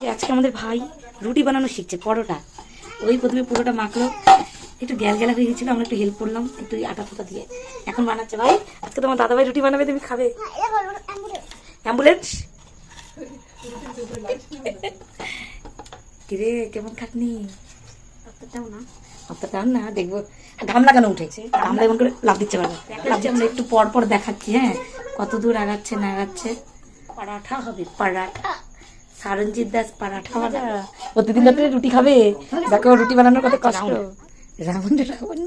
আজকে আমাদের ভাই রুটি বানানো শিখছে, পরোটা। ওই প্রথমে পুরোটা মাখলো, একটু গ্যাল গ্যালা হয়ে গেছিলো, আমরা একটু হেল্প করলাম একটু আটা ফোটা দিয়ে। এখন বানাচ্ছে ভাই। আজকে তোমার দাদা ভাই রুটি বানাবে, তুমি খাবে। অ্যাম্বুলেন্স কিরে কেমন খাটনি? অতটাও না, দেখবো ঘাম লাগানো উঠেছে, ঘামলা এমন করে লাভ দিচ্ছে পারবে। আমরা একটু পর পর দেখাচ্ছি হ্যাঁ কত দূর আগাচ্ছে না আগাচ্ছে। পরাঠা হবে, পরাঠা। সারঞ্জিত দাস পরাঠা বানা। প্রতিদিন রাত্রে রুটি খাবে, দেখো রুটি বানানোর কত কষ্ট। Round round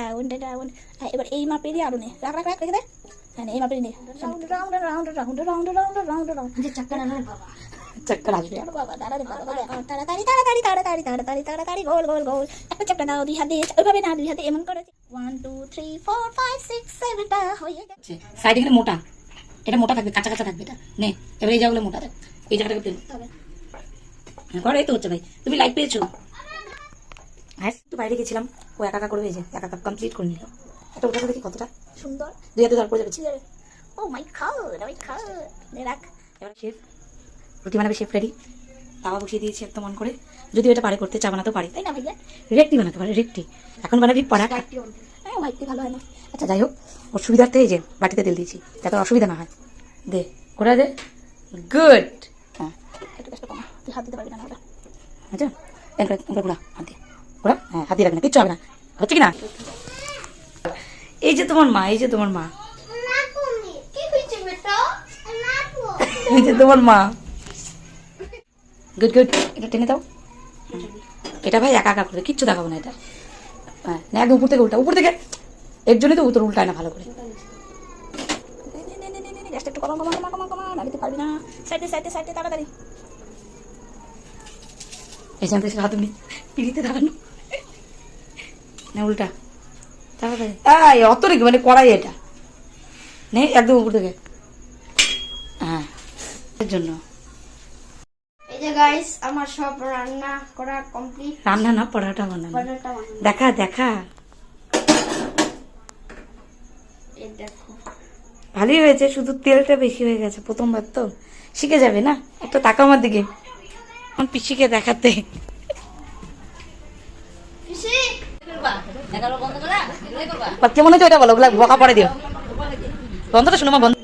round round. এবার এই মাপে দিয়ে আরো নে, রাখ রাখ রাখ রেখে দে। হ্যাঁ এই মাপে নে, round round round round round round round round. চক্কর আনবে বাবা, চক্কর আসবে বাবা। তাড়াতাড়ি তাড়াতাড়ি তাড়াতাড়ি তাড়াতাড়ি তাড়াতাড়ি তাড়াতাড়ি গোল গোল গোল। একটা চক্কর দাও দুই হাত দিয়ে, ওইভাবে না দুই হাতে এমন করে 1 2 3 4 5 6 7টা হয়ে গেছে। সাইডে এখানে মোটা, এটা মোটা থাকবে, কাঁচা কাঁচা থাকবে এটা। নে এবার এই জায়গাগুলো মোটা থাকবে, এই জায়গাটাকে তেল করে। এই তো হচ্ছে ভাই, তুমি লাইট পেয়েছো? হ্যাঁ একটু বাইরে গেছিলাম, ও একা একা করে হয়েছে, একা একা কমপ্লিট করে নিল। এটা ওটাতে দেখি কতটা সুন্দর, দুই হাতে তারপরে যাবে। ও মাই গড, মাই গড। রাখ। এবার শেফ রুটি বানাবে, শেফ রেডি। তাওয়া বসিয়ে দিয়েছি একদম অন করে। যদি এটা পারে করতে, চা বানাতেও পারে, তাই না ভাইয়া? রেকটি বানাতে পারে, রেকটি। এখন বানাবি পরাঠা। হ্যাঁ ভাইটি ভালো হয় না। আচ্ছা যাই হোক, ওর সুবিধার্থে এই যে বাটিতে তেল দিয়েছি, যাতে অসুবিধা না হয়। দে করে দে, গুড। হ্যাঁ একটু কষ্ট কমা, তুই হাত দিতে পারবি না। আচ্ছা ঘোরা হাত দিয়ে, ঘোরা। হ্যাঁ হাত দিয়ে রাখবে না, কিচ্ছু হবে না। হচ্ছে কি না? এই যে তোমার মা, এই যে তোমার মা, এই যে তোমার মা। Good good. এটা টেনে দাও। এটা ভাই একা একা করে, কিচ্ছু দেখাবো না এটা। হ্যাঁ না একদম উপর থেকে উল্টা, উপর থেকে। এর জন্যই তো উত্তর উল্টায় না ভালো করে। একটু কমা কমা কমা কমা কমা, নাড়িতে পারবি না। সাইডে সাইডে সাইডে তাড়াতাড়ি। এখান থেকে হাত নি, পিড়িতে দাঁড়ানো না উল্টা তাড়াতাড়ি। অত রেখে মানে কড়াই এটা নেই, একদম উপর থেকে। হ্যাঁ এর জন্য এই যে গাইস আমার সব রান্না করা কমপ্লিট। রান্না না পরোটা বানানো। দেখা দেখা, এই দেখো ভালোই হয়েছে, শুধু তেলটা বেশি হয়ে গেছে। প্রথমবার তো শিখে যাবে না। একটু তাকা আমার দিকে, এখন পিসিকে দেখাতে। কেমন হয়েছে ওইটা বলো, বকা পরে দিও। বন্ধটা শুনো মা, বন্ধ।